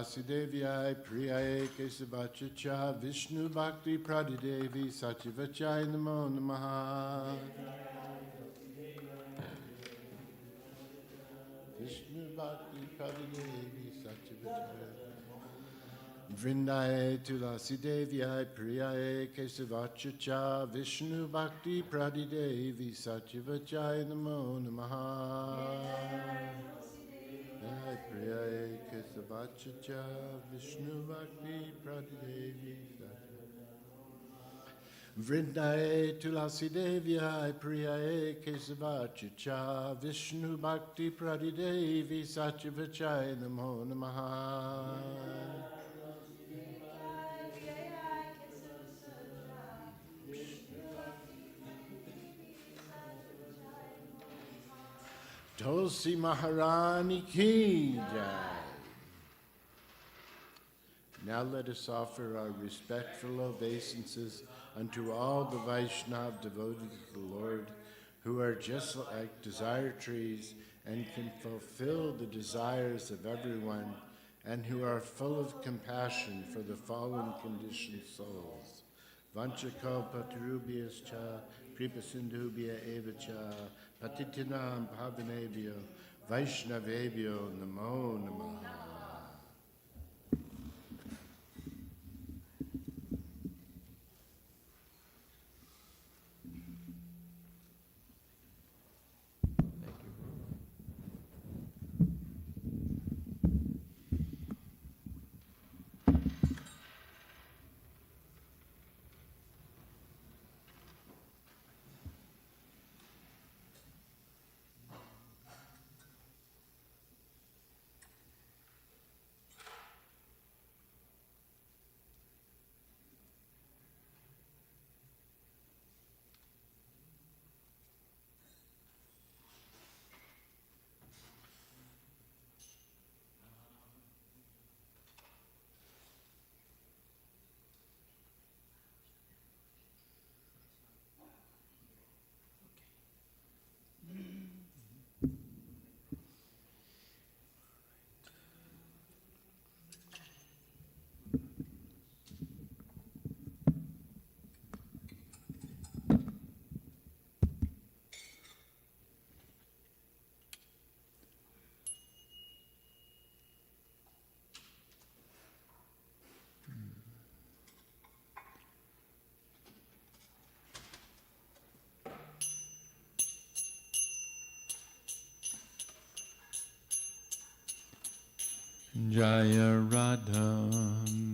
Tulasi Devyai Priyaye Kesavachacha Vishnu Bhakti Pradidevi Satyavachai Namo Namaha. Vishnu Bhakti Pradidevi Satyavachai Vrindaye Tulasi Devyai Priyaye Kesavachacha Vishnu Bhakti Pradidevi Satyavachai Namo Namaha. Priyaye Kesavachacha Vishnu Bhakti Pradidevi Vrindaye Tulasi Devyai Priyaye Kesavachacha Vishnu Bhakti Pradidevi Satyavachai Namo Namaha. Tulsi Maharani Ki Jai. Now let us offer our respectful obeisances unto all the Vaishnava devoted to the Lord, who are just like desire trees and can fulfill the desires of everyone, and who are full of compassion for the fallen conditioned souls. Vanchakalpatarubhyascha Kripasindhubhya evacha Patitinam Pavanebhyo Vaishnavebhyo Namo Namaha. Jaya Radha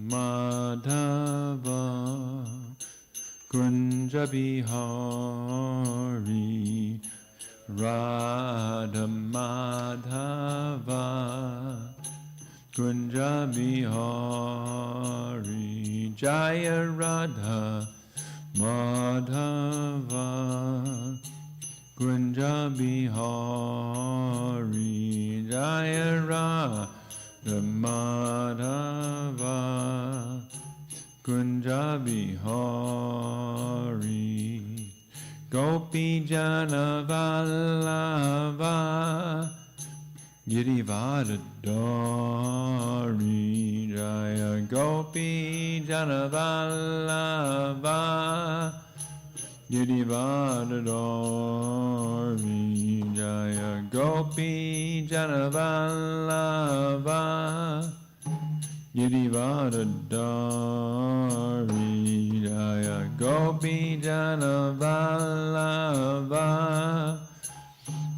Madhava Kunja Bihari Radha Madhava Kunja Bihari Jaya Radha Madhava Kunja Bihari Jaya Radha Madhava Kunja Bihari Gopi Jana Vallabha Girivardhari Jaya Gopi Jana Vallabha Girivardhari Jaya Gopi Jana Vallabha Girivardhari Jaya Gopi Jana Vallabha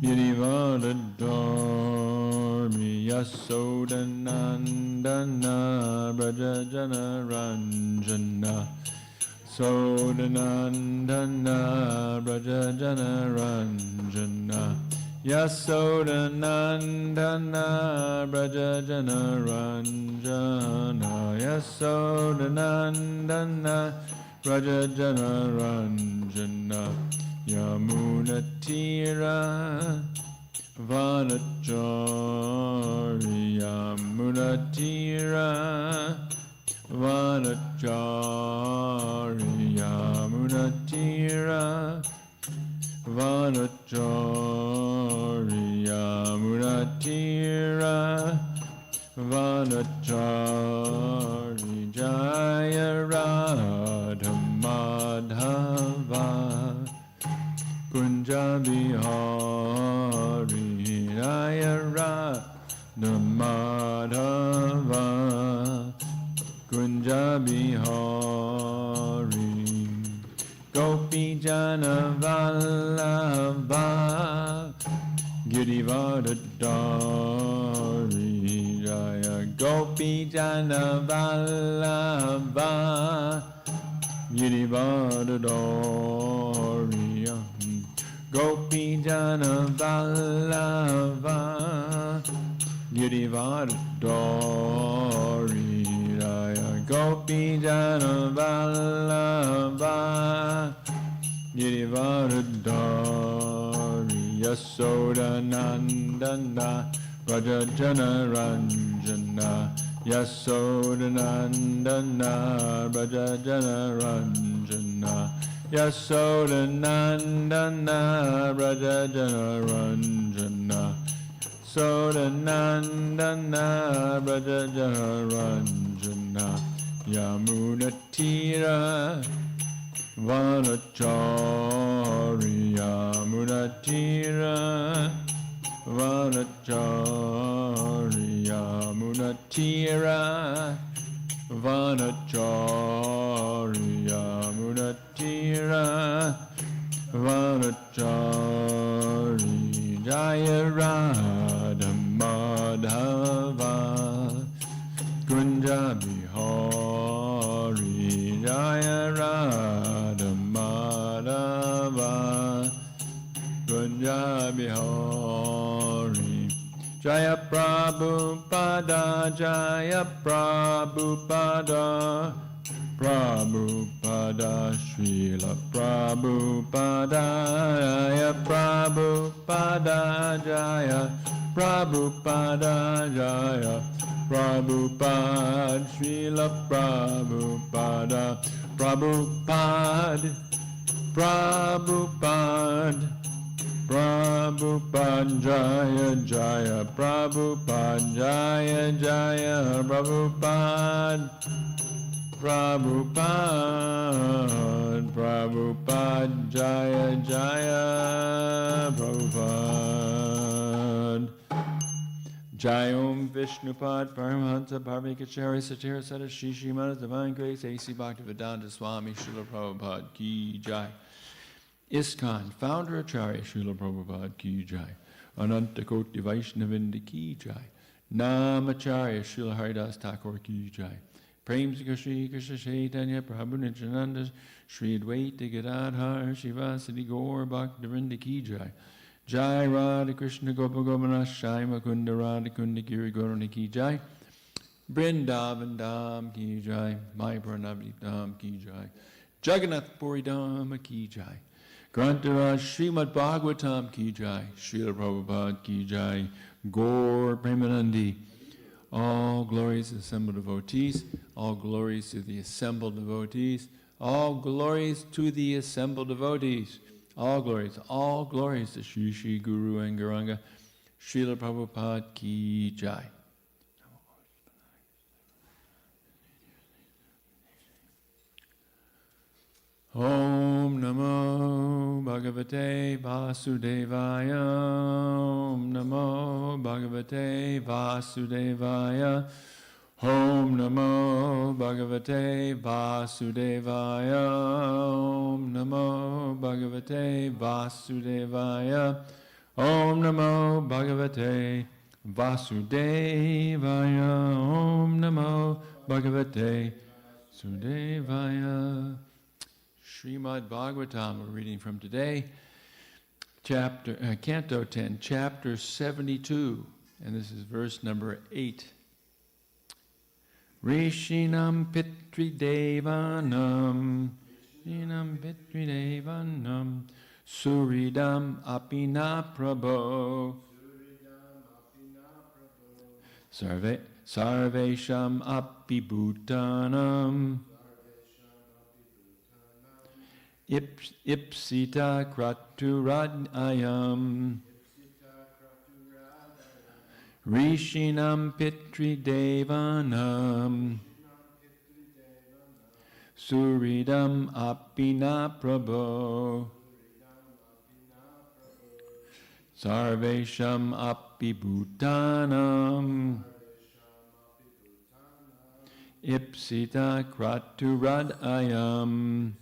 Girivardhari Yasodanandana Braja Jana Ranjana Sodanandana Braja Jana Ranjana Yasodanandana Braja Jana Ranjana Yasodanandana Braja Jana Ranjana Yamunatira Vanachari Yamunatira Vanachari Yamunatira Vanachari Yamunatira Vanachari Kunja Bihari Gopi Jana Vallabha Girivardhari Jaya Gopi Jana Vallabha Girivardhari Gopi Jana Vallabha Girivardhari Jaya Gopi Jana Vallabha Girivardhari Yasoda Nandana Raja Jana Ranjana Yasoda Nandana Raja Jana Ranjana Yasoda Nandana Raja Jana Ranjana Soda Nandana Raja Jana Ranjana Yamuna Tira Vanachari Yamuna Tira Vanachari Yamuna Tira Vanachari Yamuna Tira Vanachari Jaya Radha Madhava Kunja Bihari Jaya Radha Madhava Kunja Bihari Jaya Prabhupada Jaya Prabhupada Prabhupada Srila Prabhupada Jaya Prabhupada Jaya Prabhupada Jaya Prabhupada Srila Prabhupada Prabhupada Prabhupada Prabhupada Jaya Jaya Prabhupada Jaya Jaya Prabhupada Prabhupada Prabhupada Jaya Jaya Prabhupada Jai Om Vishnupad Paramahansa Parvikachari Satira Sada Shri Srimad Divine Grace A.C. Bhaktivedanta Swami Srila Prabhupada Ki Jai ISKCON Founder Acharya Srila Prabhupada Ki Jai Ananta Koti Vaishnavinda Ki Jai Namacharya Srila Haridas Thakur Ki Jai Prem Shri Krishna Chaitanya Prabhu Nityananda Shri Advaita Gadadhar Shivasadi Gaur Bhaktivinda Ki Jai Jai Radha Krishna Gopa Gopana Shai Makunda Radha Kunda Giri Gaurani Ki Jai Vrindavan Dham Ki Jai Mayapur Navadip Dham Ki Jai Jagannath Puri Dham Ki Jai Grantaraj Srimad Bhagavatam Ki Jai Srila Prabhupada Ki Jai Gaur Premanandi. All glories to the assembled devotees, all glories to the assembled devotees, all glories to the assembled devotees, all glories to Shri Shri Guru and Gauranga, Srila Prabhupada Ki Jai. Om Namo Bhagavate Vasudevaya. Om Namo Bhagavate Vasudevaya. Om Namo Bhagavate Vasudevaya. Om Namo Bhagavate Vasudevaya. Om Namo Bhagavate Vasudevaya. Om Namo Bhagavate Vasudevaya. Srimad Bhagavatam, we're reading from today, Canto 10, Chapter 72, and this is verse number 8. Rishinam Pitri Devanam, Suridam Apina Prabho, Sarvesham Api Bhutanam, Ipsita Kraturadayam Rishinam Pitri Devanam Suridam Apina Prabho Sarvesham Api Bhutanam Ipsita kraturadayam.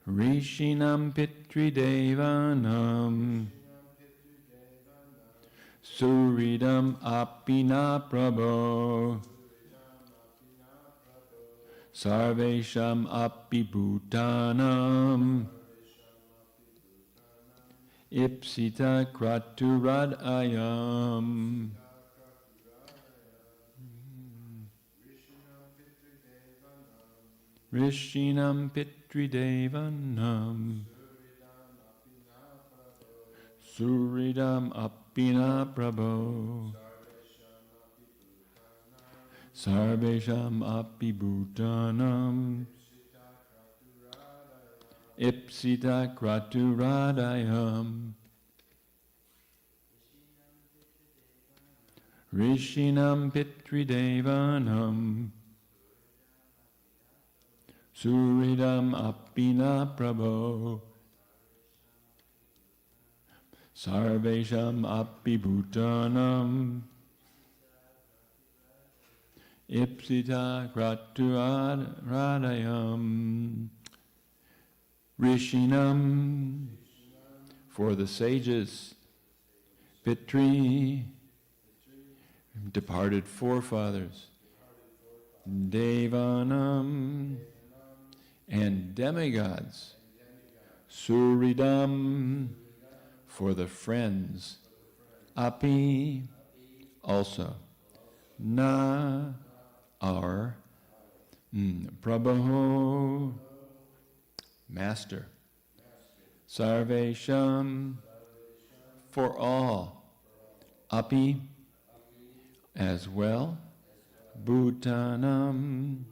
Rishinam pitridevanam. Suridam apina prabho. Sarvesham api bhutanam. Ipsita kraturadayam. Rishinam pitridevanam. Suridam apina prabho. Sarvesham api bhutanam. Ipsita kraturadayam. Rishinam pitridevanam. Suridam apina prabho. Sarvesham api bhutanam. Ipsita kraturadayam. Rishinam, for the sages. Pitri, departed forefathers. Devanam, and demigods. Suridam, for the friends. Api, also. Na, our. Prabho, master. Sarvesham, for all. Api, as well. Bhutanam,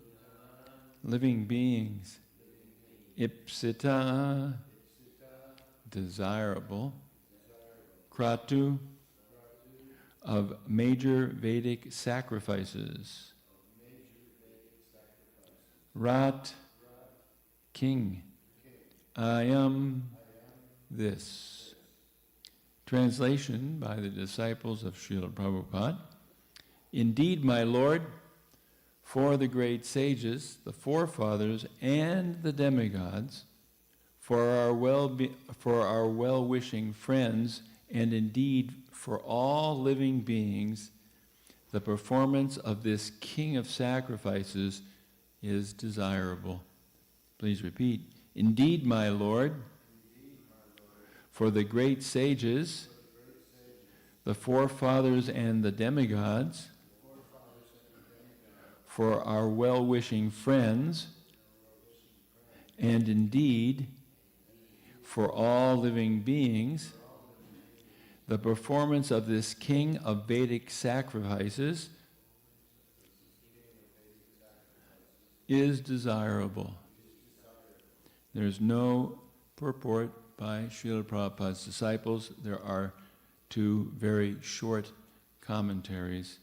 living beings. Ipsita, desirable. Kratu, of major Vedic sacrifices. Rat, king. Ayam, this. Translation by the disciples of Srila Prabhupada. Indeed, my Lord, for the great sages, the forefathers, and the demigods, for our well-wishing friends, and indeed for all living beings, the performance of this King of Sacrifices is desirable. Please repeat. Indeed, my Lord, for the great sages, the forefathers and the demigods, for our well-wishing friends, and indeed for all living beings, the performance of this King of Vedic sacrifices is desirable. There's no purport by Srila Prabhupada's disciples. There are two very short commentaries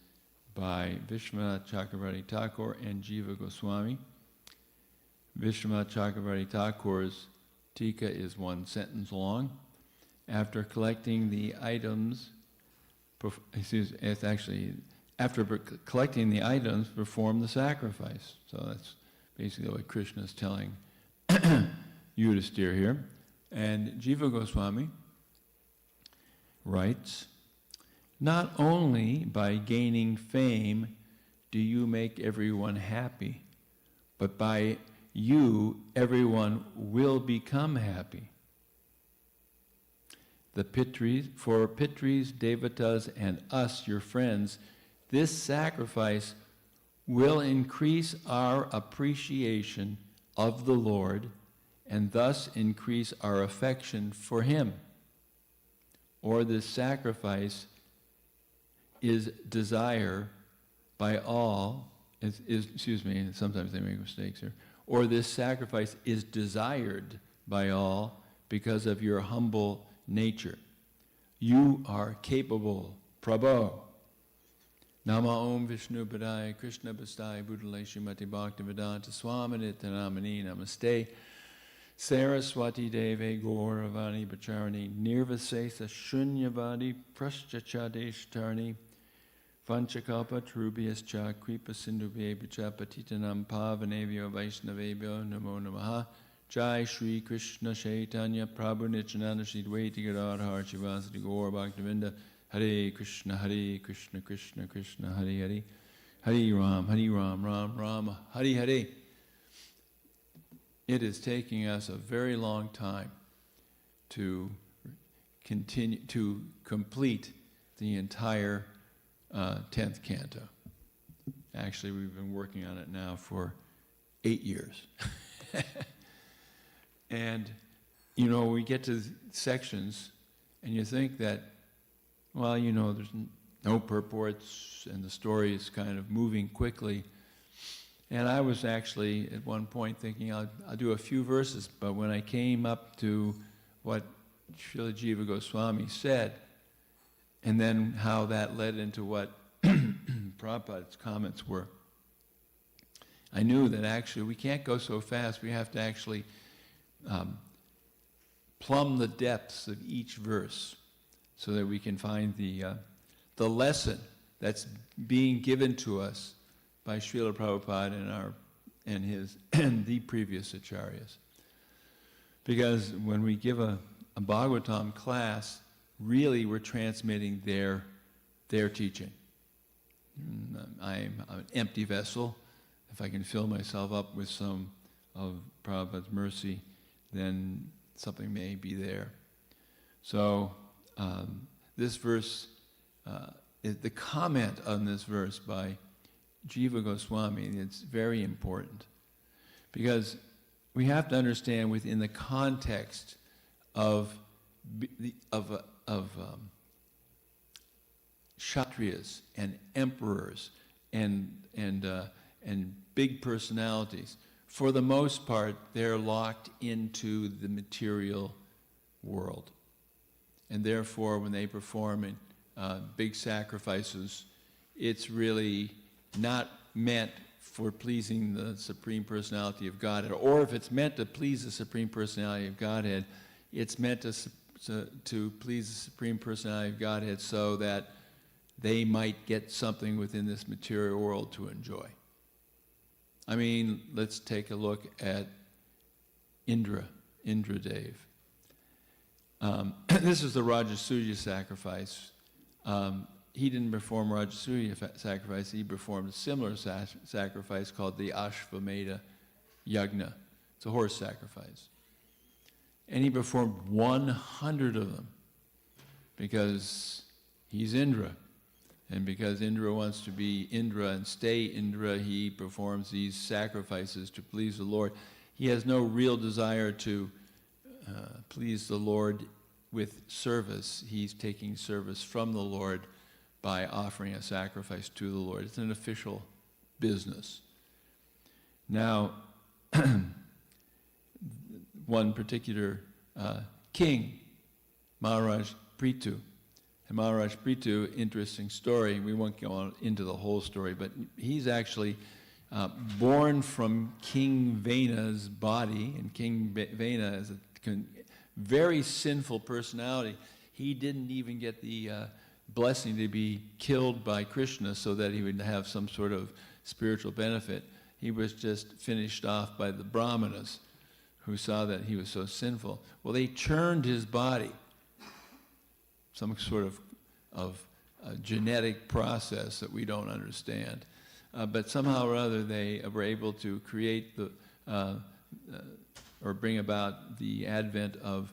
by Vishwanath Chakravarti Thakur and Jiva Goswami. Vishwanath Chakravarti Thakur's Tika is one sentence long. After collecting the items, after collecting the items, perform the sacrifice. So that's basically what Krishna is telling you to steer here. And Jiva Goswami writes, not only by gaining fame do you make everyone happy, but by you, everyone will become happy. For Pitris, Devatas, and us, your friends, this sacrifice will increase our appreciation of the Lord and thus increase our affection for Him. Or this sacrifice is desire by all, sometimes they make mistakes here. Or this sacrifice is desired by all because of your humble nature. You are capable, Prabhu. Nama Om Vishnu Padaya Krishna Bhastai Bhutale Srimati Bhaktivedanta Swaminita Namani Namaste Saraswati Deve Gauravani Bacharani Nirvasesa Shunyavadi Praschachadeshtarani Vanchakalpa Trubhyascha Kripa Sindhubhebhya Patitanam Pavanebhyo Vaishnavebhyo Namo Namaha. Jai Shri Krishna Chaitanya Prabhu Nityananda Shri Dvaita Gadadhar Shivasati Gaur Bhaktivinda. Hare Krishna Krishna Krishna Hare Hare. Hare Ram, Ram Rama, Hare Hare. It is taking us a very long time to continue to complete the entire 10th canto. Actually, we've been working on it now for 8 years. And, you know, we get to sections, and you think that, well, you know, there's no purports, and the story is kind of moving quickly. And I was actually, at one point, thinking I'll do a few verses, but when I came up to what Srila Jiva Goswami said, and then how that led into what Prabhupada's comments were, I knew that actually we can't go so fast. We have to actually plumb the depths of each verse so that we can find the lesson that's being given to us by Srila Prabhupada and the previous acharyas. Because when we give a Bhagavatam class, really we're transmitting their teaching. I'm an empty vessel. If I can fill myself up with some of Prabhupada's mercy, then something may be there. So this verse, the comment on this verse by Jiva Goswami, it's very important. Because we have to understand within the context of kshatriyas and emperors and big personalities. For the most part, they're locked into the material world. And therefore, when they perform big sacrifices, it's really not meant for pleasing the Supreme Personality of Godhead. Or if it's meant to please the Supreme Personality of Godhead, it's meant to please the Supreme Personality of Godhead so that they might get something within this material world to enjoy. I mean, let's take a look at Indradev. This is the Rajasuya sacrifice. He didn't perform Rajasuya sacrifice, he performed a similar sacrifice called the Ashvamedha Yagna. It's a horse sacrifice. And he performed 100 of them because he's Indra. And because Indra wants to be Indra and stay Indra, he performs these sacrifices to please the Lord. He has no real desire to please the Lord with service. He's taking service from the Lord by offering a sacrifice to the Lord. It's an official business. Now, one particular king, Maharaj Prithu. And Maharaj Prithu, interesting story. We won't go on into the whole story, but he's actually born from King Vena's body, and King Vena is a very sinful personality. He didn't even get the blessing to be killed by Krishna so that he would have some sort of spiritual benefit. He was just finished off by the Brahmanas who saw that he was so sinful. Well, they churned his body, some sort of a genetic process that we don't understand. But somehow or other they were able to create or bring about the advent of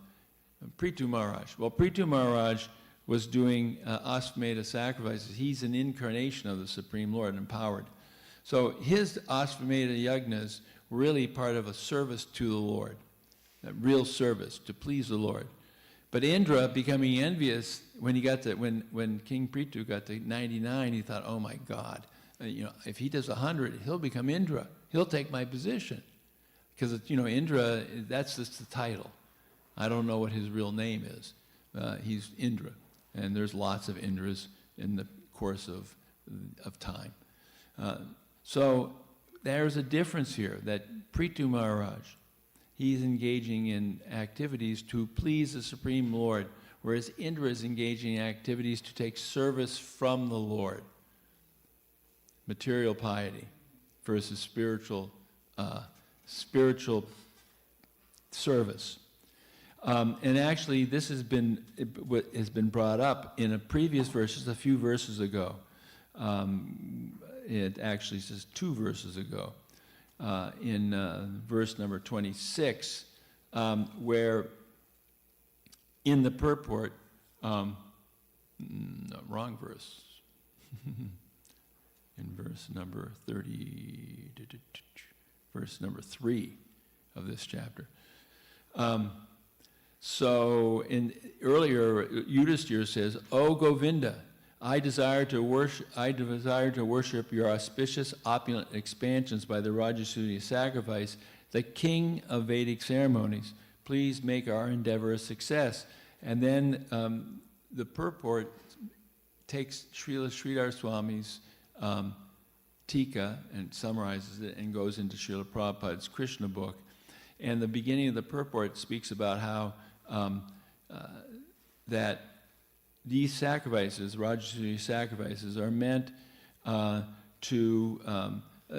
Prithu Maharaj. Well, Prithu Maharaj was doing Ashvamedha sacrifices. He's an incarnation of the Supreme Lord, empowered. So his Ashvamedha yagnas were really part of a service to the Lord, a real service to please the Lord. But Indra, becoming envious, when King Prithu got to 99, he thought, oh my God, if he does 100, he'll become Indra. He'll take my position. Because, Indra, that's just the title. I don't know what his real name is. He's Indra. And there's lots of Indras in the course of time. So there's a difference here that Prithu Maharaj, he's engaging in activities to please the Supreme Lord, whereas Indra is engaging in activities to take service from the Lord. material piety versus spiritual service. And actually, this has been brought up in a previous verses, a few verses ago. It actually says 2 verses ago, in verse number 26, where in the purport, no, wrong verse, in verse number 30, verse number 3 of this chapter. So earlier, Yudhisthira says, "O Govinda, I desire to worship your auspicious, opulent expansions by the Rajasuya sacrifice, the king of Vedic ceremonies. Please make our endeavor a success." And then the purport takes Srila Sridhar Swami's Tika and summarizes it and goes into Srila Prabhupada's Krishna book. And the beginning of the purport speaks about how that these sacrifices, Rajasuya sacrifices, are meant to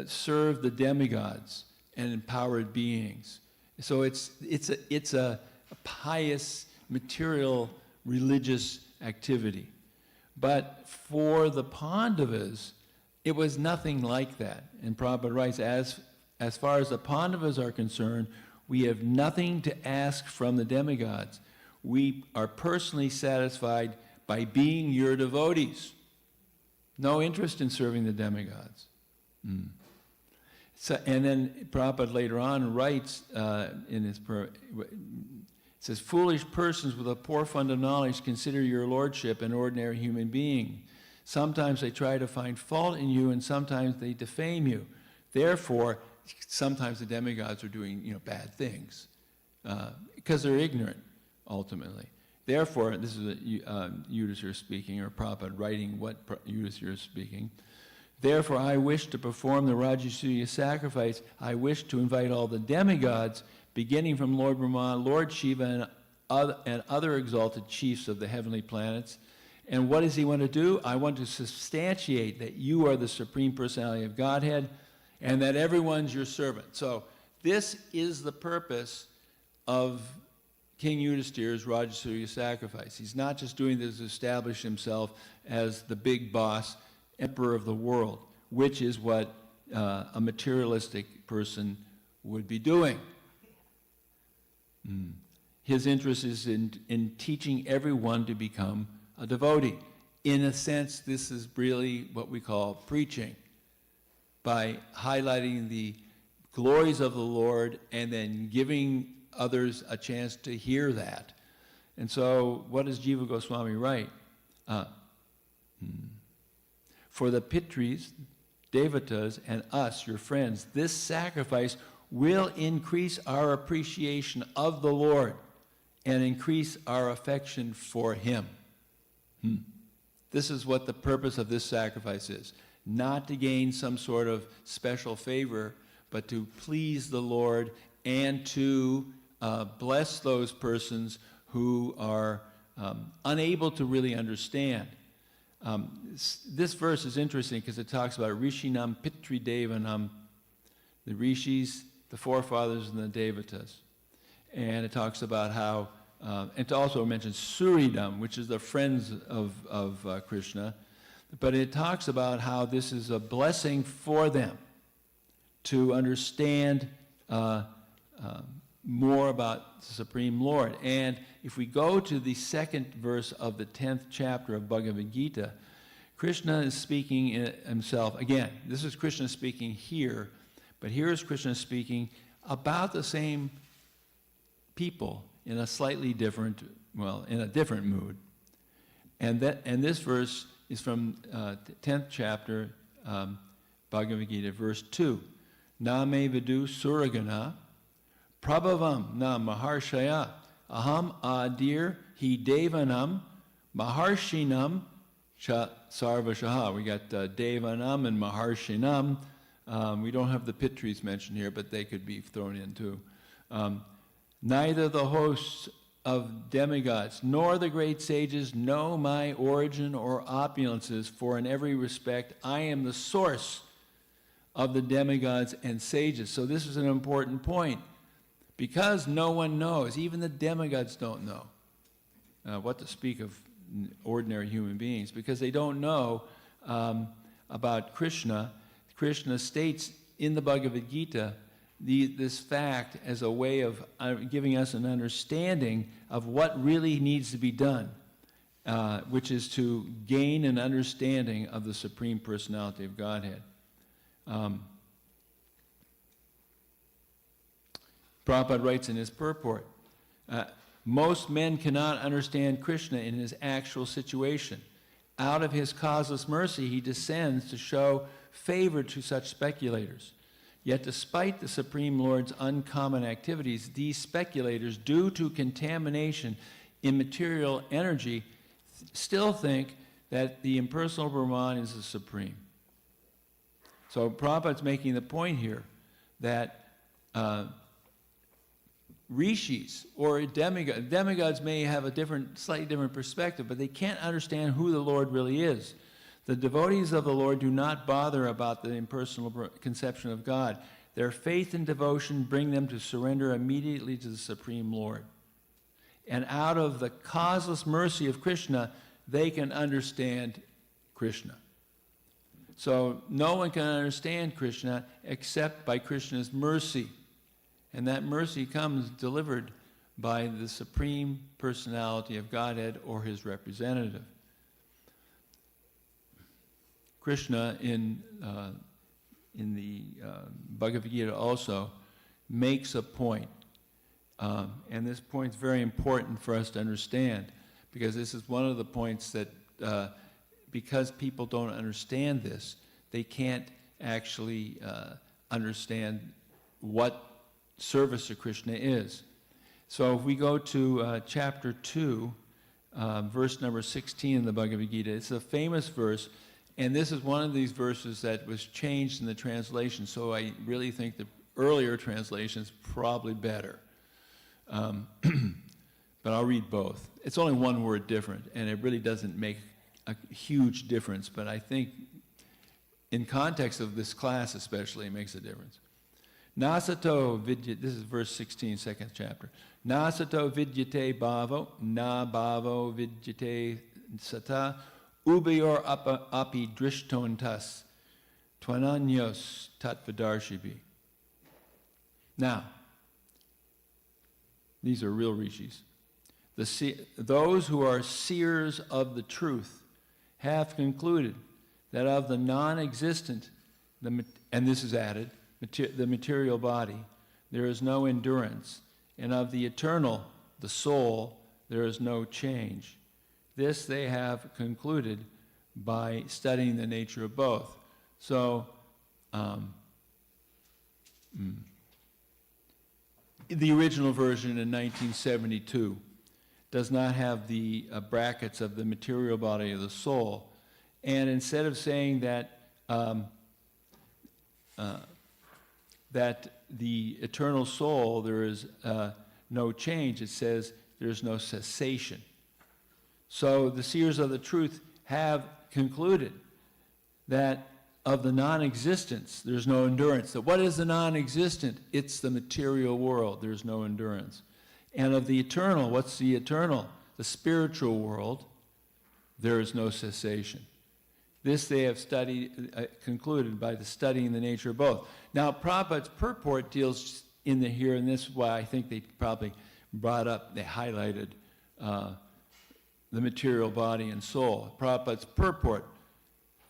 serve the demigods and empowered beings. So it's a pious, material, religious activity. But for the Pandavas, it was nothing like that. And Prabhupada writes, as far as the Pandavas are concerned, we have nothing to ask from the demigods. We are personally satisfied by being your devotees. No interest in serving the demigods. So, and then Prabhupada later on writes in his it says, "Foolish persons with a poor fund of knowledge consider your lordship an ordinary human being. Sometimes they try to find fault in you, and sometimes they defame you. Therefore, sometimes the demigods are doing bad things because they're ignorant, ultimately. Therefore," this is Yudhisthira speaking, or Prabhupada writing what Yudhisthira is speaking. "Therefore, I wish to perform the Rajasuya sacrifice. I wish to invite all the demigods, beginning from Lord Brahma, Lord Shiva, and other exalted chiefs of the heavenly planets. And what does he want to do? I want to substantiate that you are the Supreme Personality of Godhead, and that everyone's your servant." So this is the purpose of King Yudhisthira's Rajasuya sacrifice. He's not just doing this to establish himself as the big boss, emperor of the world, which is what a materialistic person would be doing. His interest is in teaching everyone to become a devotee. In a sense, this is really what we call preaching, by highlighting the glories of the Lord and then giving others a chance to hear that. And so what does Jiva Goswami write? "For the Pitris, Devatas, and us, your friends, this sacrifice will increase our appreciation of the Lord and increase our affection for him." This is what the purpose of this sacrifice is. Not to gain some sort of special favor, but to please the Lord and to bless those persons who are unable to really understand. This verse is interesting because it talks about Rishinam Pitri Devanam, the Rishis, the forefathers, and the Devatas. And it talks about how, it also mentions Suridam, which is the friends of Krishna. But it talks about how this is a blessing for them to understand more about the Supreme Lord. And if we go to the second verse of the 10th chapter of Bhagavad Gita, Krishna is speaking himself. Again, this is Krishna speaking here, but here is Krishna speaking about the same people in a slightly different, in a different mood. And this verse is from 10th chapter, Bhagavad Gita, verse 2. "Name vidu suragana prabhavam na maharshaya aham adir hi devanam maharshinam sarvashaha." We got devanam and maharshinam. We don't have the Pitris mentioned here, but they could be thrown in too. "Neither the hosts of demigods, nor the great sages know my origin or opulences, for in every respect I am the source of the demigods and sages. So this is an important point. Because no one knows, even the demigods don't know what to speak of ordinary human beings, because they don't know about Krishna. Krishna states in the Bhagavad Gita this fact as a way of giving us an understanding of what really needs to be done, which is to gain an understanding of the Supreme Personality of Godhead. Prabhupada writes in his purport, most men cannot understand Krishna in his actual situation. Out of his causeless mercy, he descends to show favor to such speculators. Yet despite the Supreme Lord's uncommon activities, these speculators, due to contamination in material energy, still think that the impersonal Brahman is the Supreme. So Prabhupada's making the point here that rishis or demigods may have a slightly different perspective, but they can't understand who the Lord really is. The devotees of the Lord do not bother about the impersonal conception of God. Their faith and devotion bring them to surrender immediately to the Supreme Lord. And out of the causeless mercy of Krishna, they can understand Krishna. So no one can understand Krishna except by Krishna's mercy. And that mercy comes delivered by the Supreme Personality of Godhead or his representative. Krishna in the Bhagavad Gita also makes a point, and this point is very important for us to understand, because this is one of the points that because people don't understand this, they can't actually understand what service to Krishna is. So if we go to chapter 2, verse number 16 in the Bhagavad Gita, it's a famous verse, and this is one of these verses that was changed in the translation, so I really think the earlier translation is probably better. But I'll read both. It's only one word different, and it really doesn't make a huge difference, but I think in context of this class especially, it makes a difference. Nasato vidyate, this is verse 16, second chapter. Nasato vidyate bhavo, na bhavo vidyate sata, ubayor api drishtontas, twananyos tatvidarshibi. Now, these are real rishis. Those who are seers of the truth have concluded that of the non-existent, and this is added, the material body, there is no endurance, and of the eternal, the soul, there is no change. This they have concluded by studying the nature of both. So, the original version in 1972 does not have the brackets of the material body of the soul, and instead of saying that that the eternal soul, there is no change, it says there's no cessation. So the seers of the truth have concluded that of the non-existence, there's no endurance. That what is the non-existent? It's the material world. There's no endurance. And of the eternal, what's the eternal? The spiritual world, there is no cessation. This they have concluded by the studying the nature of both. Now, Prabhupada's purport deals in the here, and this is why I think they probably they highlighted the material body and soul. Prabhupada's purport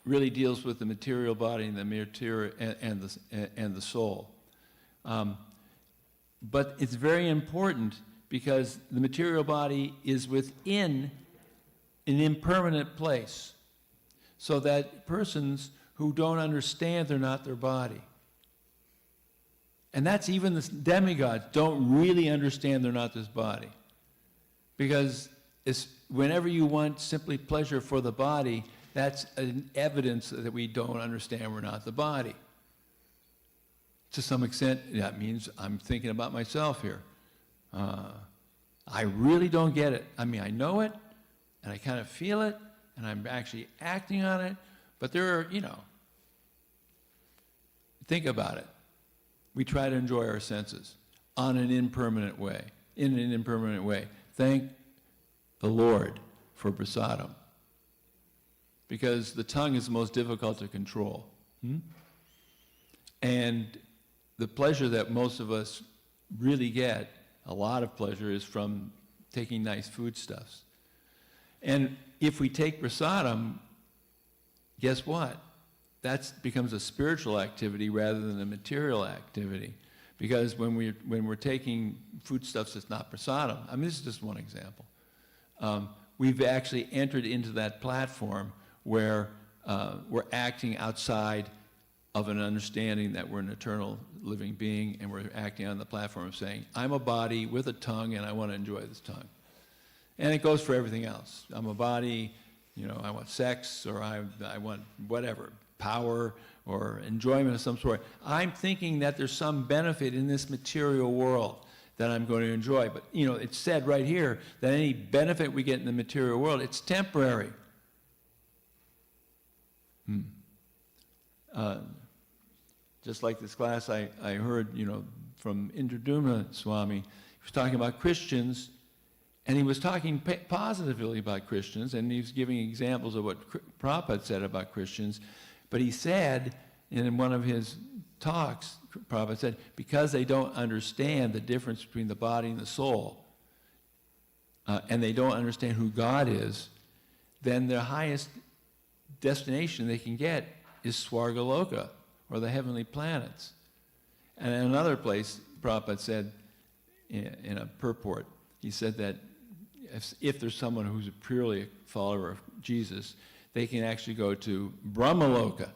really deals with the material body and the material and the soul. But it's very important because the material body is within an impermanent place, so that persons who don't understand they're not their body. And that's even the demigods don't really understand they're not this body. Because whenever you want simply pleasure for the body, that's an evidence that we don't understand we're not the body. To some extent, that means I'm thinking about myself here. I really don't get it. I mean, I know it, and I kind of feel it, and I'm actually acting on it, but there are, think about it. We try to enjoy our senses in an impermanent way. Thank the Lord for prasadam, because the tongue is the most difficult to control. And the pleasure that most of us really get, a lot of pleasure, is from taking nice foodstuffs. And if we take prasadam, guess what? That becomes a spiritual activity rather than a material activity. Because when we're taking foodstuffs that's not prasadam, I mean, this is just one example. We've actually entered into that platform where we're acting outside of an understanding that we're an eternal living being, and we're acting on the platform of saying, I'm a body with a tongue, and I want to enjoy this tongue. And it goes for everything else. I'm a body, I want sex, or I want whatever, power, or enjoyment of some sort. I'm thinking that there's some benefit in this material world that I'm going to enjoy. But, it's said right here that any benefit we get in the material world, it's temporary. Just like this class I heard, from Indraduma Swami, he was talking about Christians, and he was talking positively about Christians, and he was giving examples of what Prabhupada said about Christians. But he said, in one of his talks, Prabhupada said, because they don't understand the difference between the body and the soul, and they don't understand who God is, then their highest destination they can get is Goloka, or the heavenly planets. And in another place, Prabhupada said, in a purport, he said that if there's someone who's purely a follower of Jesus, they can actually go to Brahmaloka.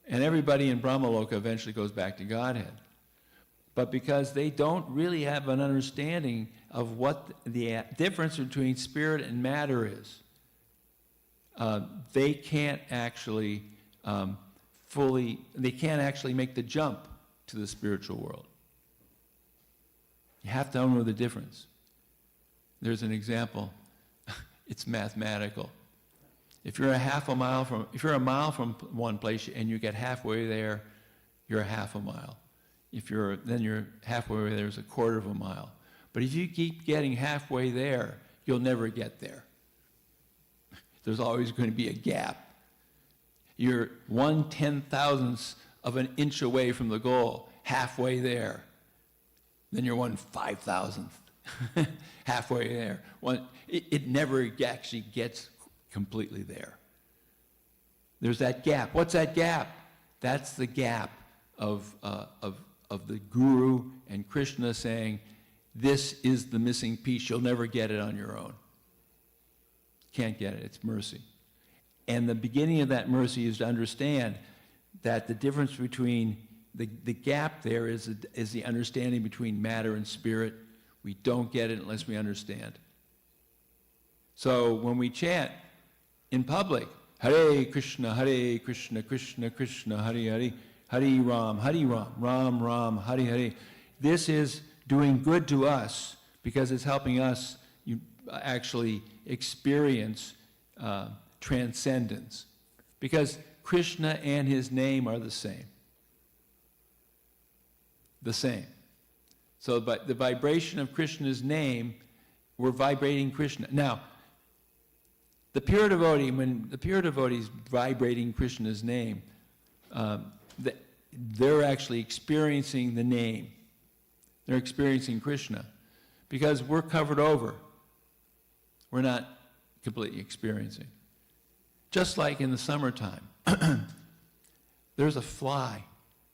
And everybody in Brahmaloka eventually goes back to Godhead. But because they don't really have an understanding of what the difference between spirit and matter is, they can't actually they can't actually make the jump to the spiritual world. You have to know the difference. There's an example. It's mathematical. If you're a mile from one place and you get halfway there, you're a half a mile. Then you're halfway there is a quarter of a mile. But if you keep getting halfway there, you'll never get there. There's always going to be a gap. You're 1/10,000th of an inch away from the goal, halfway there. Then you're 1/5000th, halfway there. It never actually gets completely there. There's that gap. What's that gap? That's the gap of the Guru and Krishna saying, this is the missing piece. You'll never get it on your own. Can't get it. It's mercy. And the beginning of that mercy is to understand that the difference between the gap there is the understanding between matter and spirit. We don't get it unless we understand. So when we chant in public, Hare Krishna, Krishna Krishna, Hare Hare, Hare Ram, Ram Ram, Hare Hare. This is doing good to us because it's helping us actually experience transcendence. Because Krishna and his name are the same. The same. So by the vibration of Krishna's name, we're vibrating Krishna. Now, the pure devotee, when the pure devotee is vibrating Krishna's name, they're actually experiencing the name. They're experiencing Krishna. Because we're covered over. We're not completely experiencing. Just like in the summertime, there's a fly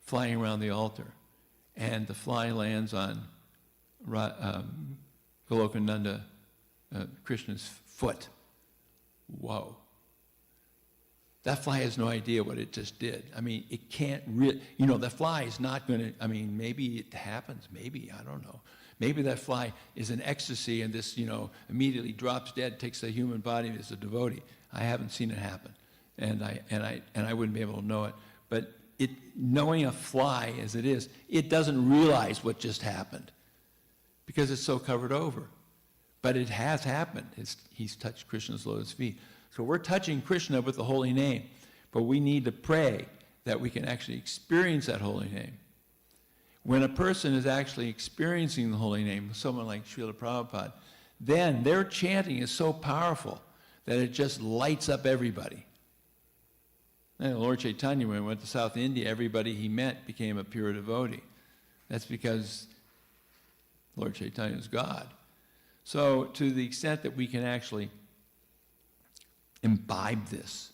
flying around the altar, and the fly lands on Golokananda, Krishna's foot. Whoa. That fly has no idea what it just did. I mean, it can't really, the fly is not going to, maybe it happens, maybe, I don't know. Maybe that fly is in ecstasy and this, immediately drops dead, takes the human body as a devotee. I haven't seen it happen, and I wouldn't be able to know it. But knowing a fly as it is, it doesn't realize what just happened because it's so covered over. But it has happened. He's touched Krishna's lotus feet. So we're touching Krishna with the holy name, but we need to pray that we can actually experience that holy name. When a person is actually experiencing the holy name, someone like Srila Prabhupada, then their chanting is so powerful that it just lights up everybody. And Lord Chaitanya, when he went to South India, everybody he met became a pure devotee. That's because Lord Chaitanya is God. So to the extent that we can actually imbibe this,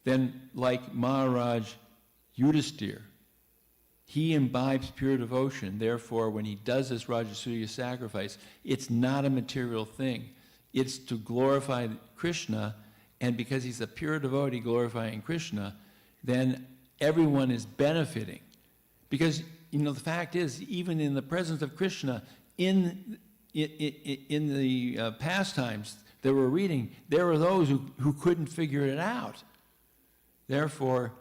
then like Maharaj Yudhisthira, he imbibes pure devotion. Therefore, when he does this Rajasuya sacrifice, it's not a material thing. It's to glorify Krishna, and because he's a pure devotee glorifying Krishna, then everyone is benefiting. Because, the fact is, even in the presence of Krishna, in the pastimes that we're reading, there were those who couldn't figure it out. Therefore,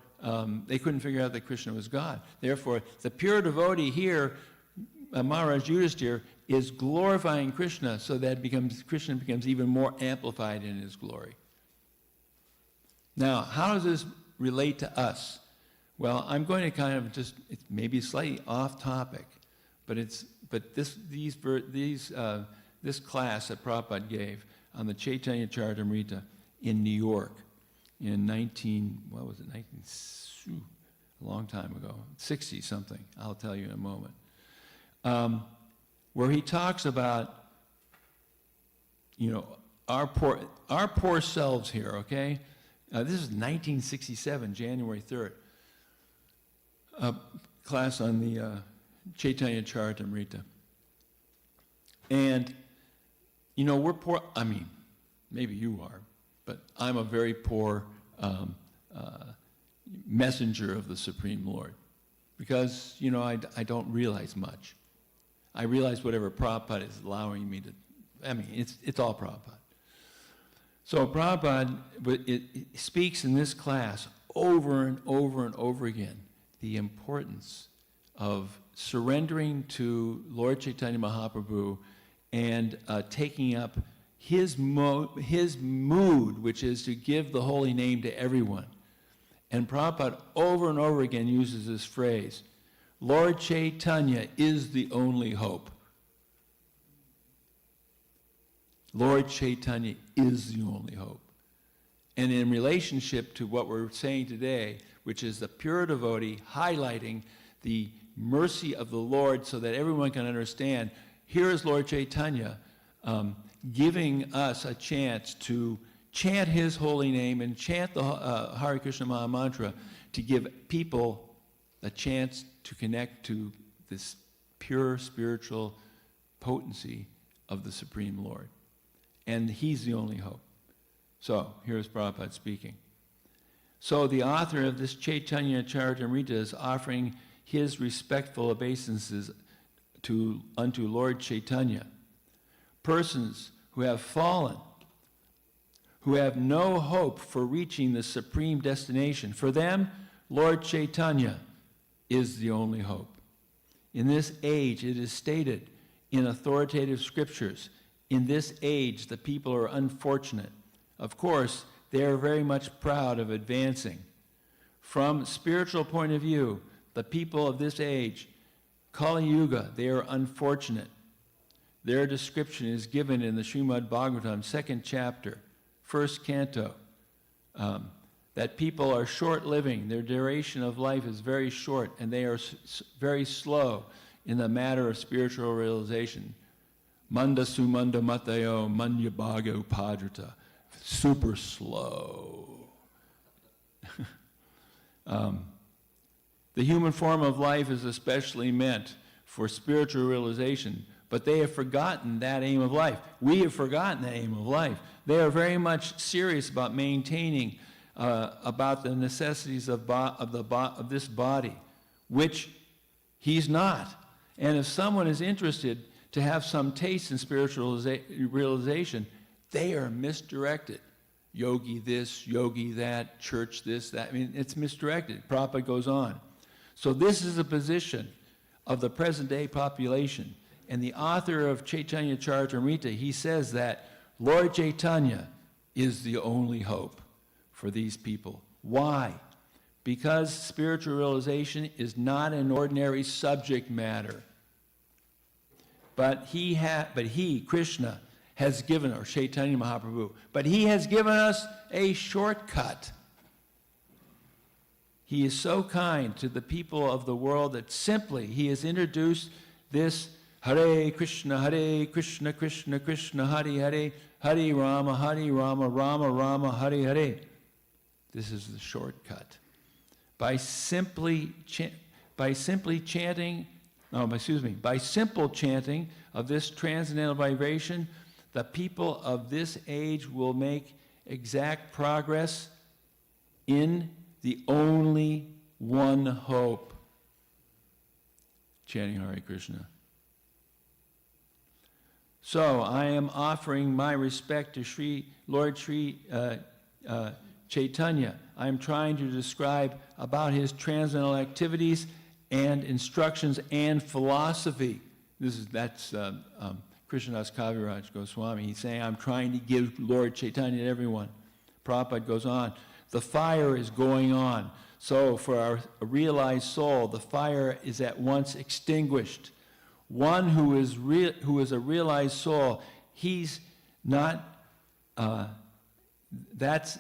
they couldn't figure out that Krishna was God. Therefore, the pure devotee here, Maharaj Yudhisthira, is glorifying Krishna so that Krishna becomes even more amplified in his glory. Now, how does this relate to us? Well, I'm going to kind of it's maybe slightly off topic, but this class that Prabhupada gave on the Chaitanya Charitamrita in New York in a long time ago, 60 something, I'll tell you in a moment, where he talks about, our poor selves here, okay? This is 1967, January 3rd, class on the Chaitanya Charitamrita. And, we're poor, maybe you are, but I'm a very poor messenger of the Supreme Lord because, I don't realize much. I realize whatever Prabhupada is allowing me to, it's all Prabhupada. So Prabhupada it speaks in this class over and over and over again the importance of surrendering to Lord Chaitanya Mahaprabhu and taking up his mood, which is to give the holy name to everyone. And Prabhupada over and over again uses this phrase, Lord Chaitanya is the only hope. Lord Chaitanya is the only hope. And in relationship to what we're saying today, which is the pure devotee highlighting the mercy of the Lord so that everyone can understand, here is Lord Chaitanya giving us a chance to chant his holy name and chant the Hare Krishna Maha Mantra to give people a chance to connect to this pure spiritual potency of the Supreme Lord. And he's the only hope. So, here's Prabhupada speaking. So the author of this Chaitanya Charitamrita is offering his respectful obeisances unto Lord Chaitanya. Persons who have fallen, who have no hope for reaching the supreme destination, for them, Lord Chaitanya is the only hope. In this age, it is stated in authoritative scriptures, in this age, the people are unfortunate. Of course, they are very much proud of advancing. From spiritual point of view, the people of this age, Kali Yuga, they are unfortunate. Their description is given in the Srimad Bhagavatam, 2nd chapter, 1st canto, that people are short-living. Their duration of life is very short, and they are very slow in the matter of spiritual realization. Manda sumanda matayo manya bhago padrata. Super slow. The human form of life is especially meant for spiritual realization, but they have forgotten that aim of life. We have forgotten that aim of life. They are very much serious about maintaining about the necessities of this body, which he's not. And if someone is interested to have some taste in spiritual realization, they are misdirected. Yogi this, yogi that, church this, that. It's misdirected. Prabhupada goes on. So this is a position of the present day population. And the author of Chaitanya Charitamrita, he says that Lord Chaitanya is the only hope for these people. Why? Because spiritual realization is not an ordinary subject matter. But he, Krishna, has given, or Chaitanya Mahaprabhu, but he has given us a shortcut. He is so kind to the people of the world that simply he has introduced this Hare Krishna, Krishna Krishna, Hare Hare, Hare Rama, Rama Rama, Hare Hare. This is the shortcut. By simple chanting of this transcendental vibration, the people of this age will make exact progress in the only one hope. Chanting Hare Krishna. So I am offering my respect to Lord Sri Chaitanya. I am trying to describe about his transcendental activities and instructions and philosophy. That's Krishnadas Kaviraj Goswami. He's saying, I'm trying to give Lord Chaitanya to everyone. Prabhupada goes on. The fire is going on. So for our realized soul, the fire is at once extinguished. One who is a realized soul, he's not, that's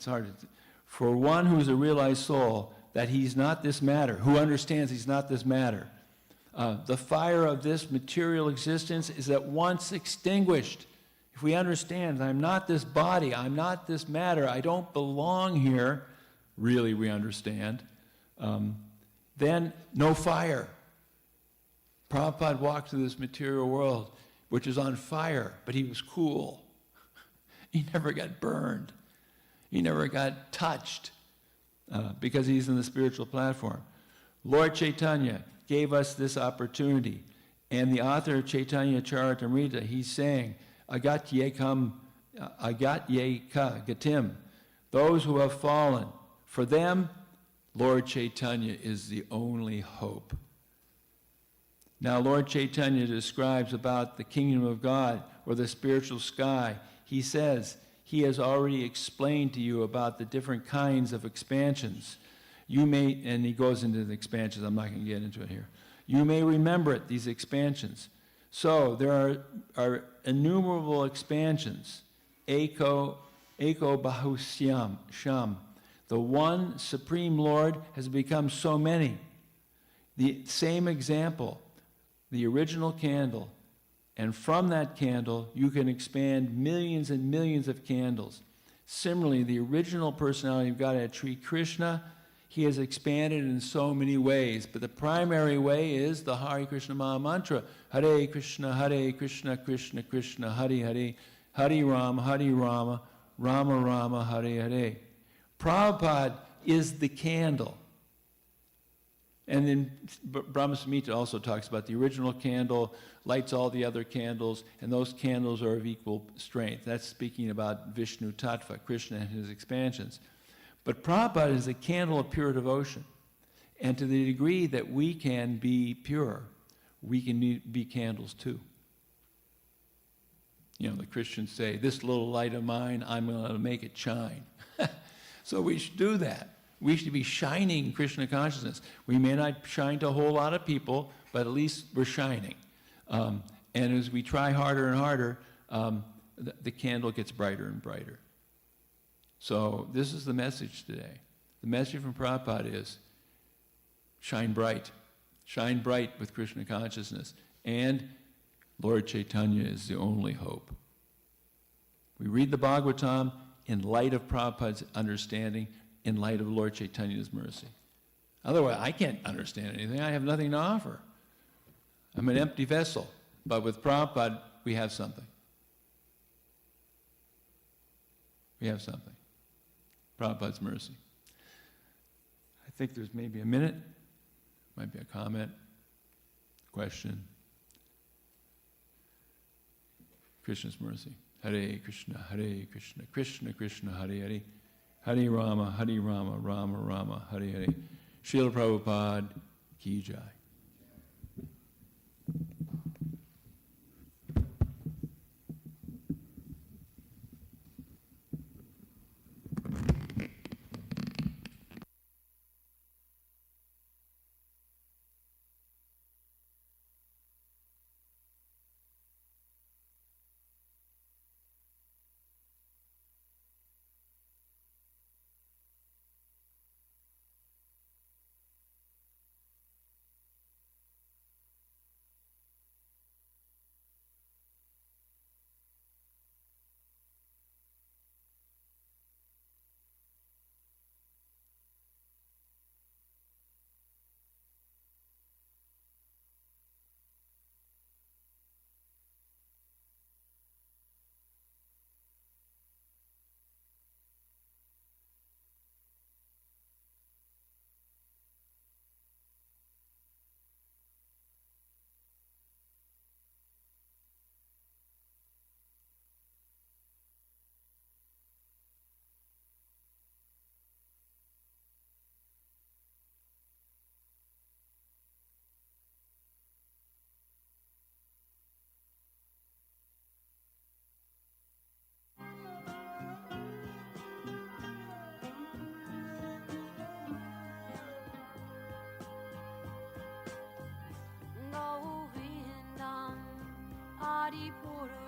hard. For one who is a realized soul, that he's not this matter, who understands he's not this matter. The fire of this material existence is at once extinguished. If we understand, I'm not this body, I'm not this matter, I don't belong here, really we understand, then no fire. Prabhupada walked through this material world, which is on fire, but he was cool. He never got burned. He never got touched because he's in the spiritual platform. Lord Chaitanya gave us this opportunity. And the author of Chaitanya Charitamrita, he's saying, Agatyeka gatim, those who have fallen, for them, Lord Chaitanya is the only hope. Now, Lord Chaitanya describes about the kingdom of God or the spiritual sky. He says, he has already explained to you about the different kinds of expansions. You may, and he goes into the expansions, I'm not going to get into it here. You may remember it, these expansions. So, there are innumerable expansions. Eko Bahusyam, Sham. The one Supreme Lord has become so many. The same example, the original candle, and from that candle you can expand millions and millions of candles. Similarly, the original personality of Godhead, Sri Krishna, he has expanded in so many ways, but the primary way is the Hare Krishna Maha Mantra. Hare Krishna, Krishna Krishna, Hare Hare, Hare Rama, Rama Rama, Hare Hare. Prabhupada is the candle. And then Brahma Samhita also talks about the original candle, lights all the other candles, and those candles are of equal strength. That's speaking about Vishnu Tattva, Krishna and his expansions. But Prabhupada is a candle of pure devotion. And to the degree that we can be pure, we can be candles too. You know, the Christians say, this little light of mine, I'm going to make it shine. So we should do that. We should be shining Krishna consciousness. We may not shine to a whole lot of people, but at least we're shining. And as we try harder and harder, the candle gets brighter and brighter. So this is the message today. The message from Prabhupada is, shine bright. Shine bright with Krishna consciousness. And Lord Chaitanya is the only hope. We read the Bhagavatam in light of Prabhupada's understanding, in light of Lord Chaitanya's mercy. Otherwise, I can't understand anything. I have nothing to offer. I'm an empty vessel. But with Prabhupada, we have something. We have something. Prabhupada's mercy. I think there's maybe a minute. Might be a comment, question. Krishna's mercy. Hare Krishna, Krishna Krishna, Hare Hare. Hare Rama, Rama Rama, Hare Hare. Srila Prabhupada ki jai.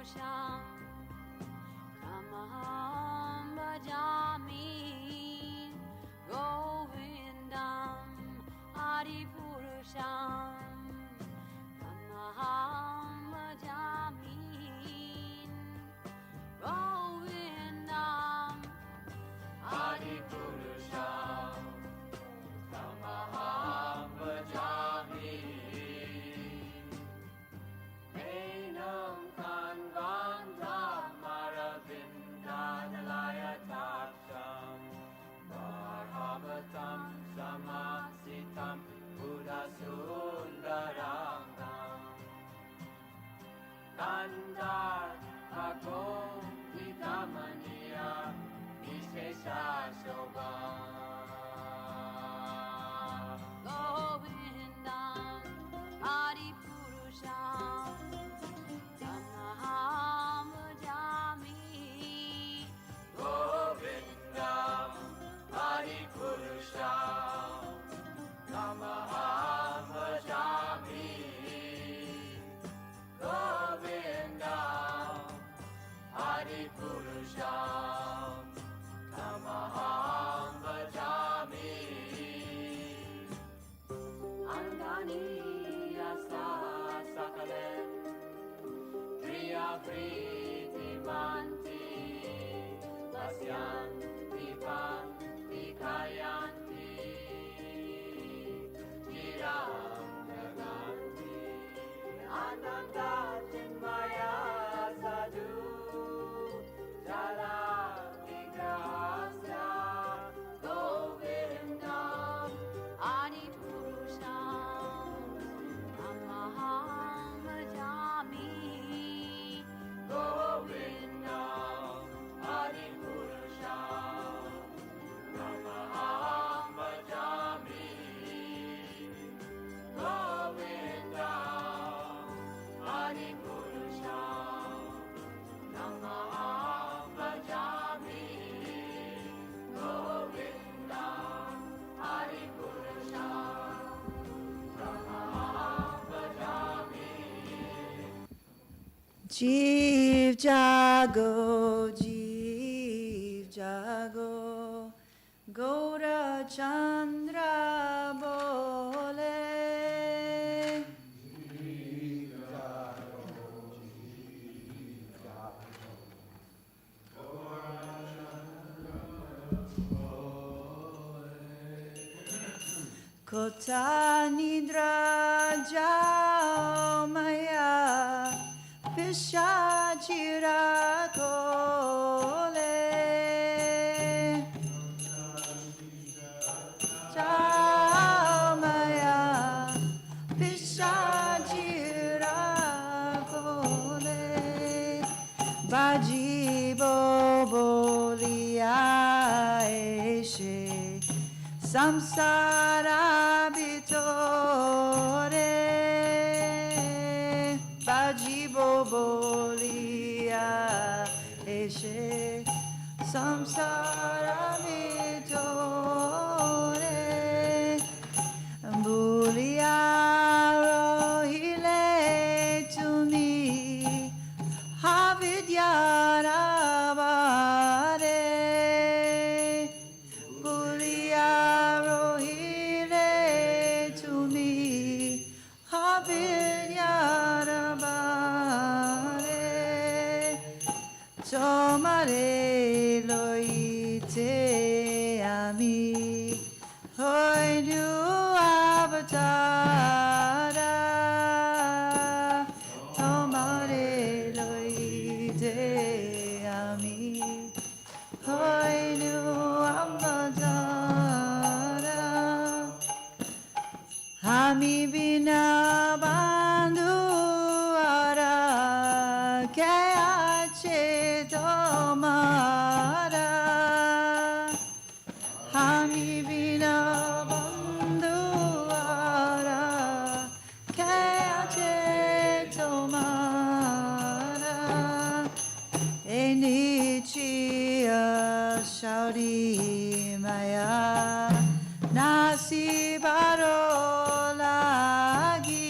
Purusham Tamaham Bhajami Govindam Adi Purusham Tamaham Bhajami Govindam Adi Purusham Tamaham Bhajami Enam Kanvandam Maravindadalaya Taksham Varhavatam Samasitam Buddhasundarangam Kandar Akom Vikamaniya Vishesha Shobham Govindam Adi Purusham Tamaham Bhajami Govindam Adi Purusham Tamaham Bhajami Govindam Adi Purusham Tamaham Bhajami Angani Yasa Sakalen Priya Priti Manti Vasyanti Panti Kayanti Jiram Naganti Ananda Chinmaya Sadhu Jala Vigrahasya Govindam Adi Purusham Tamaham Bhajami Govindam Adi Purusham Tamaham Bhajami Govindam Adi Purusham Tamaham Bhajami Govindam Adi Purusham Tamaham Bhajami Jeev jago, Gaura Chandra bole. Kota nidra jao maya Pishachira kole Jao maya Pishachira kole Baji bobolia eshe Samsara bitore Bajibo bolia eshe Samsara bitore Bulia rohile to me Havidyara Tomare loite ami hoy du avatara Tomare loite ami hoy du avatara Ami bina bandhu ara kya tomara Hami bina bandhu ara kya tomara Enichiya shauri maya nasi baro lagi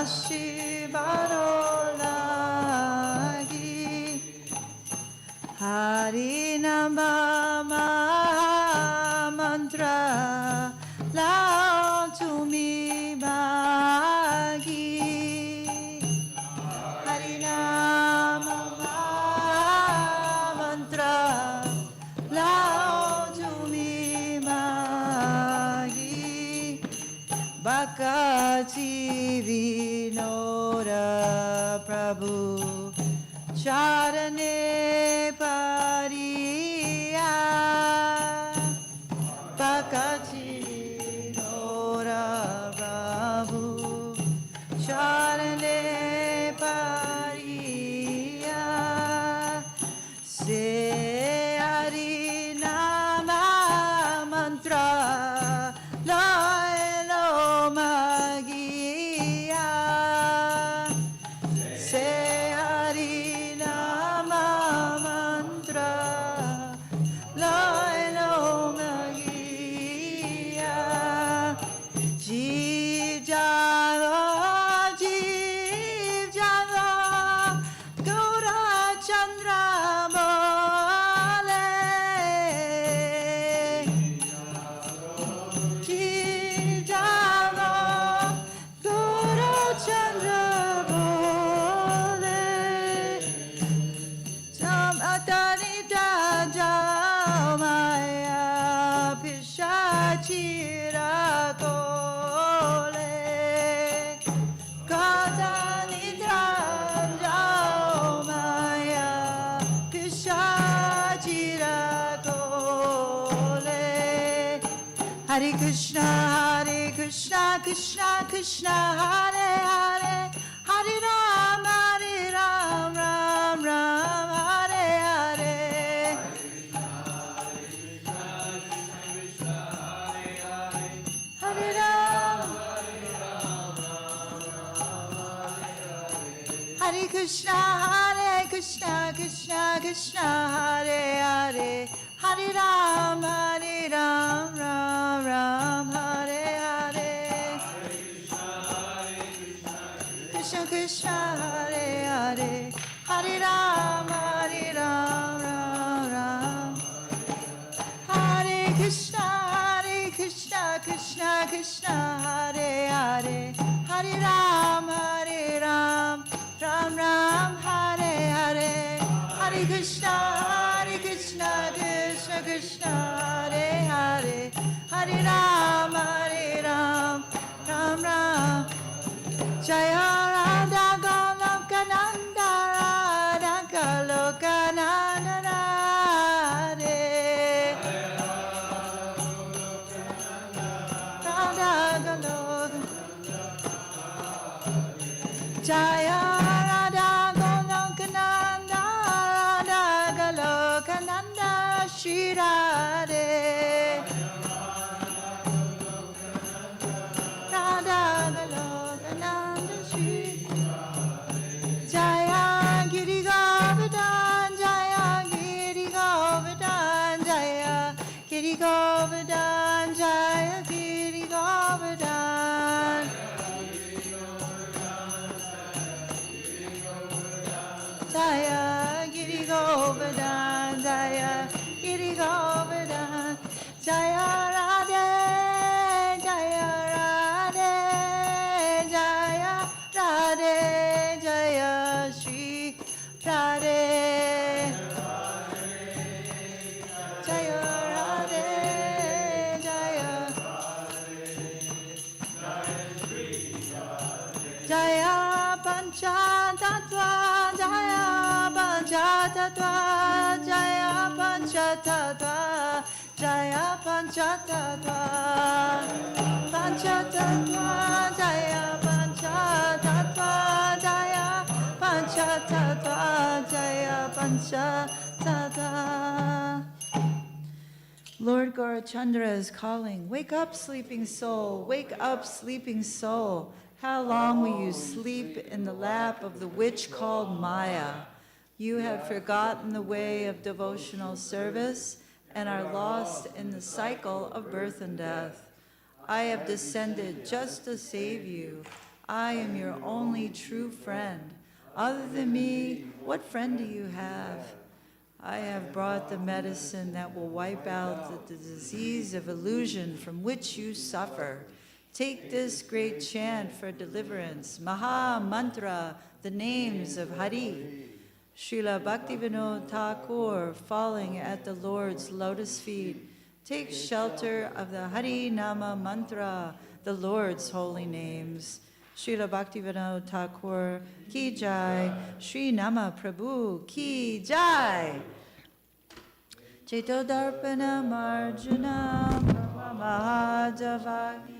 다시 바로나기 하리나마 만트라 라투미마기 하리나마 만트라 라투미마기 바카지비노라 프라부 Charane Pariya Pakati Nora Prabhu Charane Pariya Se Hari Nama Mantra Lailo Magiya Se Hari Hare Krishna, Krishna Krishna, Hare Hare, Hare Ram, Ram Ram, Hare Hare. Hare Ram, Hare Krishna, Krishna Krishna, Hare Hare, Hare Ram, Ram, Hare Hare. Krishna Krishna, Hare Hare, Hare Ram, Ram. Hare Krishna, Krishna Krishna, Hare Hare, Hare Ram, Ram, Hare Hare. Hare Krishna, Krishna Krishna, Hare Hare, Hare Ram, Ram. Jaya Radha Goloka Nanda, Radha Goloka Nanda Radhe. Radha Goloka Jaya Radha Goloka Nanda, Radha Goloka Nanda Shri Radhe. Radha Goloka Nanda Shri Jaya Giri Govardhan, Jaya Giri Govardhan, Jaya Giri Govardhan, Jaya Giri Govardhan. Jaya Giri Govardhan, Jaya Giri Govardhan, Jaya Radhe, Jaya Radhe, Jaya Radhe, Jaya Shri Radhe. Jaya Radhe, Jaya Jaya Panchatattva, Jaya Panchatattva, Jaya Panchatattva, Jaya Panchatattva, Panchatattva, Jaya Panchatattva, Jaya Panchatattva, Jaya Panchatattva. Lord Gaurachandra is calling, wake up, sleeping soul, wake up, sleeping soul. How long will you sleep in the lap of the witch called Maya? You have forgotten the way of devotional service and are lost in the cycle of birth and death. I have descended just to save you. I am your only true friend. Other than me, what friend do you have? I have brought the medicine that will wipe out the disease of illusion from which you suffer. Take this great chant for deliverance. Maha Mantra, the names of Hari. Srila Bhaktivinoda Thakur falling at the Lord's lotus feet. Take shelter of the Hari Nama Mantra, the Lord's holy names. Srila Bhaktivinoda Thakur ki jai, Sri Nama Prabhu ki jai. Cheto Darpana Marjana Mahadavani.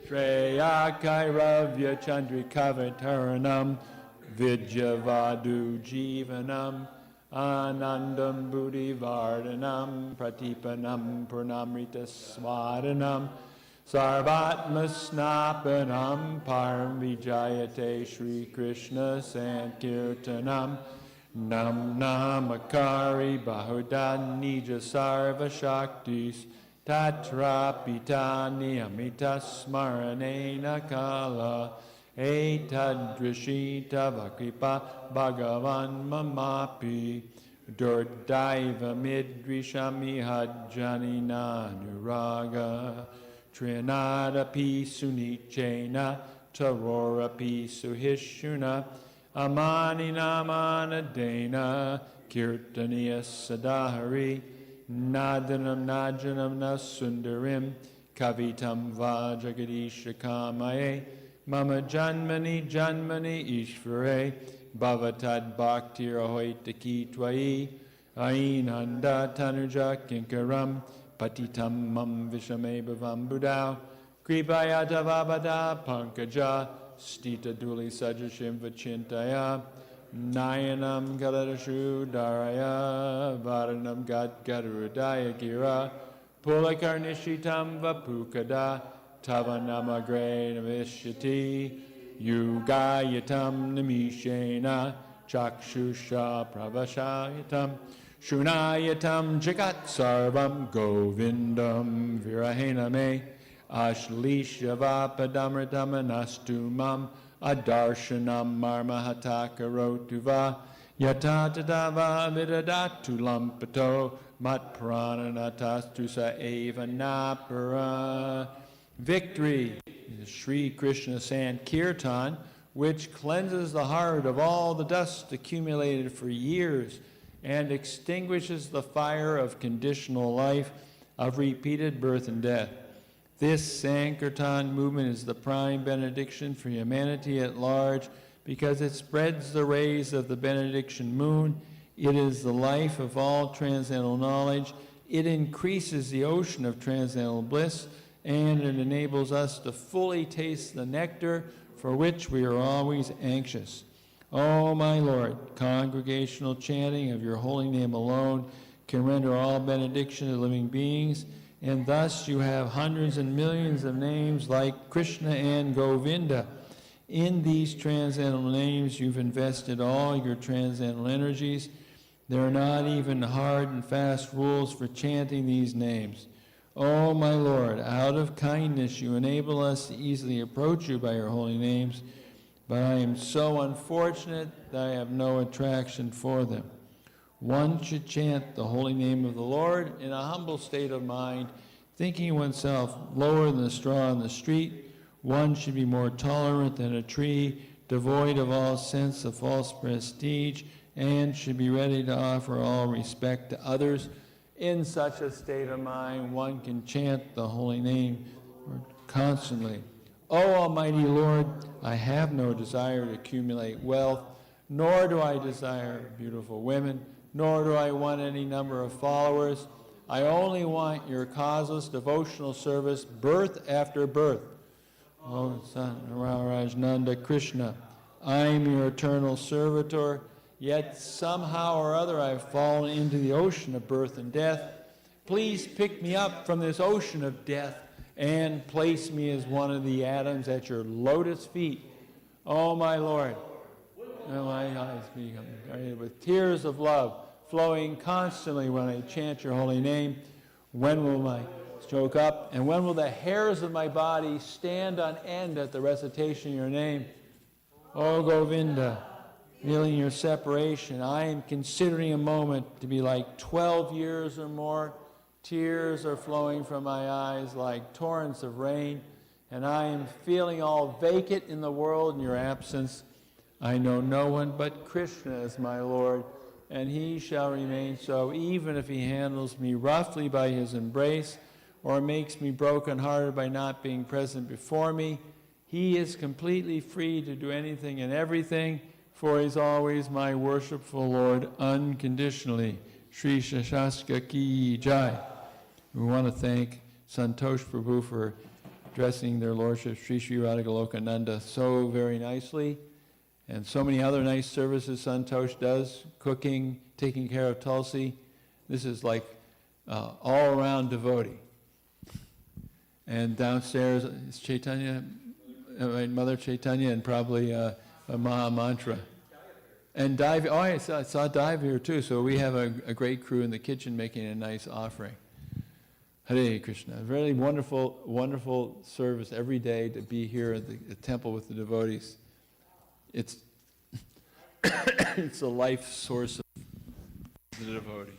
Shreya Kairavya Chandrikavataranam Vidyavadu Jivanam Anandam Buddhi Vardhanam Pratipanam Purnamrita Swadanam Sarvatma Snapanam Param Vijayate Shri Krishna Sankirtanam Nam Namakari Bahudan Nija Sarva Shaktis Tatra Pitani Amita Smaranena Kala Etadrishita Vakripa Bhagavan Mamapi Durdaiva Midrishami Hajjanina Nuraga Trinada Pi Sunichena Tarora Pi Suhishuna Amani Namanadena Kirtaniya Sadahari Nadanam Najanam Nasundarim Kavitam Vajagadisha Kamaye Mama Janmani Janmani Ishvare Bhavatad Bhaktir Ahoitaki Twai Ainanda Tanuja Kinkaram Patitam Mam Vishame Bhavam Budao Kripayata Vabada Pankaja Stita Duli Sajashim Vachintaya Nayanam Galadashu Daraya Varanam Gad Gadarudaya Gira Pulakarnishitam Vapukada Tavanamagre Navishyati Yugayatam Namishena Chakshusha Pravashayatam Shunayatam Jagat Sarvam Govindam Virahename Ashlishyavapadamritamanastu Adarshanam marmahatakarotuva yatatadava vidadatu lampato matprananatastu sa eva napara. Victory is Sri Krishna Sankirtan, which cleanses the heart of all the dust accumulated for years and extinguishes the fire of conditional life, of repeated birth and death. This Sankirtan movement is the prime benediction for humanity at large because it spreads the rays of the benediction moon. It is the life of all transcendental knowledge. It increases the ocean of transcendental bliss, and it enables us to fully taste the nectar for which we are always anxious. Oh, my Lord, congregational chanting of your holy name alone can render all benediction to living beings, and thus you have hundreds and millions of names like Krishna and Govinda. In these transcendental names, you've invested all your transcendental energies. There are not even hard and fast rules for chanting these names. Oh, my Lord, out of kindness you enable us to easily approach you by your holy names, but I am so unfortunate that I have no attraction for them. One should chant the holy name of the Lord in a humble state of mind, thinking oneself lower than the straw on the street. One should be more tolerant than a tree, devoid of all sense of false prestige, and should be ready to offer all respect to others. In such a state of mind, one can chant the holy name constantly. O Almighty Lord, I have no desire to accumulate wealth, nor do I desire beautiful women, nor do I want any number of followers. I only want your causeless devotional service birth after birth. O Son Rajnanda Krishna, I am your eternal servitor, yet somehow or other I've fallen into the ocean of birth and death. Please pick me up from this ocean of death and place me as one of the atoms at your lotus feet. Oh, my Lord, may my eyes become guarded with tears of love flowing constantly when I chant your holy name. When will my Stroke up. And when will the hairs of my body stand on end at the recitation of your name? O Govinda, feeling your separation, I am considering a moment to be like 12 years or more. Tears are flowing from my eyes like torrents of rain, and I am feeling all vacant in the world in your absence. I know no one but Krishna as my Lord, and he shall remain so, even if he handles me roughly by his embrace, or makes me broken-hearted by not being present before me. He is completely free to do anything and everything, for he's always my worshipful Lord unconditionally. Sri Shashaska Ki Jai. We want to thank Santosh Prabhu for addressing their lordship, Sri Sri Radha Goloka Nanda, so very nicely. And so many other nice services Santosh does, cooking, taking care of Tulsi. This is like all-around devotee. And downstairs is Chaitanya, Mother Chaitanya, and probably a Maha Mantra. And Dive, oh, I saw Dive here too, so we have a great crew in the kitchen making a nice offering. Hare Krishna. A very wonderful, wonderful service every day to be here at the temple with the devotees. It's it's a life source of the devotee.